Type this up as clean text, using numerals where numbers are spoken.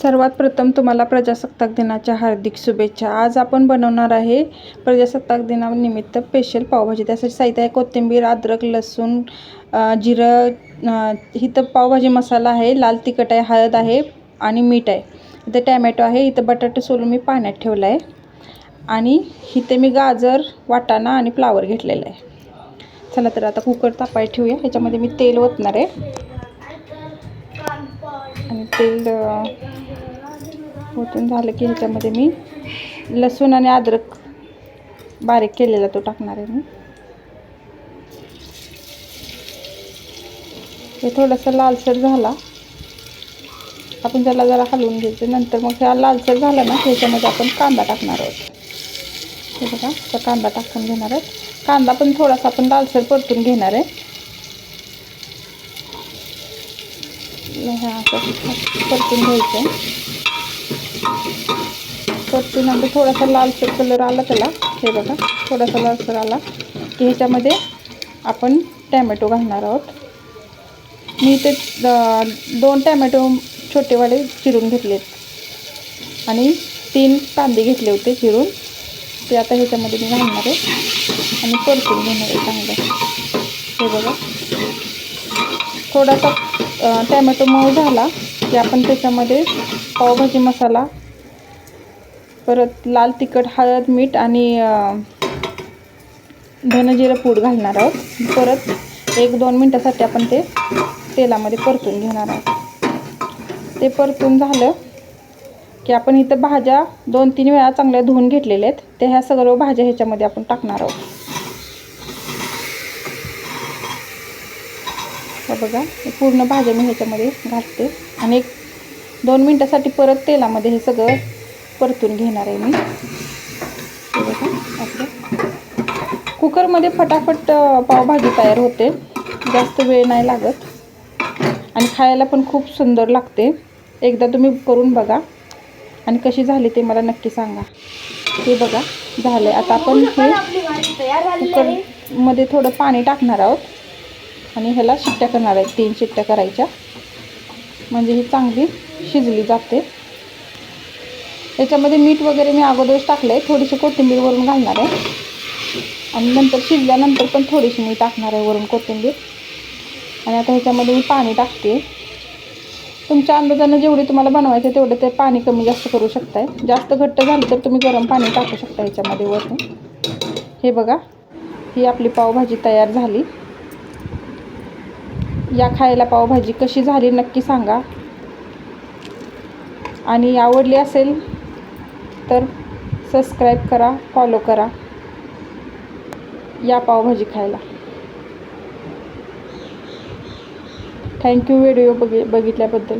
सर्वात प्रथम तुम्हाला प्रजासत्ताक दिनाच्या हार्दिक शुभेच्छा। आज आपण बनवणार आहे प्रजासत्ताक दिनानिमित्त स्पेशल पावभाजी। त्यासाठी साहित्य आहे कोथिंबीर, अद्रक, लसूण, जिरं, इथं पावभाजी मसाला आहे, लाल तिखट आहे, हळद आहे आणि मीठ आहे। इथं टॅमॅटो आहे, इथं बटाटे सोलून मी पाण्यात ठेवला आहे आणि इथे मी गाजर, वाटाणा आणि फ्लावर घेतलेला आहे। चला तर आता कुकर तापायला ठेवूया। ह्याच्यामध्ये मी तेल ओतणार आहे आणि तेल ओतून झालं की ह्याच्यामध्ये मी लसूण आणि अद्रक बारीक केलेला तो टाकणार आहे मी। हे थोडंसं लालसर झाला आपण त्याला जरा हलवून घ्यायचं। नंतर मग हा लालसर झाला ना ह्याच्यामध्ये आपण कांदा टाकणार आहोत। हे बघा तर कांदा टाकून घेणार आहे। कांदा पण थोडासा आपण लालसर परतून घेणार आहे। परतून घ्यायचं। परतूनंतर थोडासा लालसर कलर आला त्याला, हे बघा थोडासा लालसर आला की ह्याच्यामध्ये आपण टॅमॅटो घालणार आहोत। मी इथे 2 टॅमॅटो छोटेवाले चिरून घेतलेत आणि 3 कांदे घेतले होते चिरून, ते आता ह्याच्यामध्ये मी घालणार आहे आणि परतून घेणार आहे चांगलं। हे बघा थोडासा टॅमॅटो मऊ झाला की आपण त्याच्यामध्ये पावभाजी मसाला, परत लाल तिखट, हळद, मीठ आणि धने-जिरे पूड घालणार आहोत। परत 1-2 मिनटासाठी आपण ते तेलामध्ये परतून घेणार आहोत। ते परतून झालं की आपण इथं भाज्या 2-3 वेळा चांगल्या धुवून घेतलेल्या आहेत, ते ह्या सगळ्या भाज्या ह्याच्यामध्ये आपण टाकणार आहोत। बघा पूर्ण भाज्या मी ह्याच्यामध्ये घालते आणि 1-2 मिनटासाठी परत तेलामध्ये हे सगळं परतून घेणार आहे मी। हे बघा असं कुकरमध्ये फटाफट पावभाजी तयार होते, जास्त वेळ नाही लागत आणि खायला पण खूप सुंदर लागते। एकदा तुम्ही करून बघा आणि कशी झाली ते मला नक्की सांगा। हे बघा झालं। आता आपण हे कुकरमध्ये थोडं पाणी टाकणार आहोत आणि ह्याला शिट्ट्या करणार आहेत, 3 शिट्ट्या करायच्या म्हणजे ही चांगली शिजली जाते। त्याच्यामध्ये मीठ वगैरे मी अगोदरच टाकलं आहे, थोडीशी कोथिंबीर वरून घालणार आहे आणि नंतर शिजल्यानंतर पण थोडीशी मी टाकणार आहे वरून कोथिंबीर। आणि आता ह्याच्यामध्ये मी पाणी टाकते। तुमच्या अंदाजानं जेवढी तुम्हाला बनवायचं तेवढं ते पाणी कमी जास्त करू शकताय। जास्त घट्ट झालं तर तुम्ही गरम पाणी टाकू शकता ह्याच्यामध्ये वरून। हे बघा ही आपली पावभाजी तयार झाली। या खायला पावभाजी कशी झाली नक्की सांगा आणि आवडली असेल तर सबस्क्राईब करा, फॉलो करा। या पावभाजी खायला। Thank you video बघितल्याबद्दल।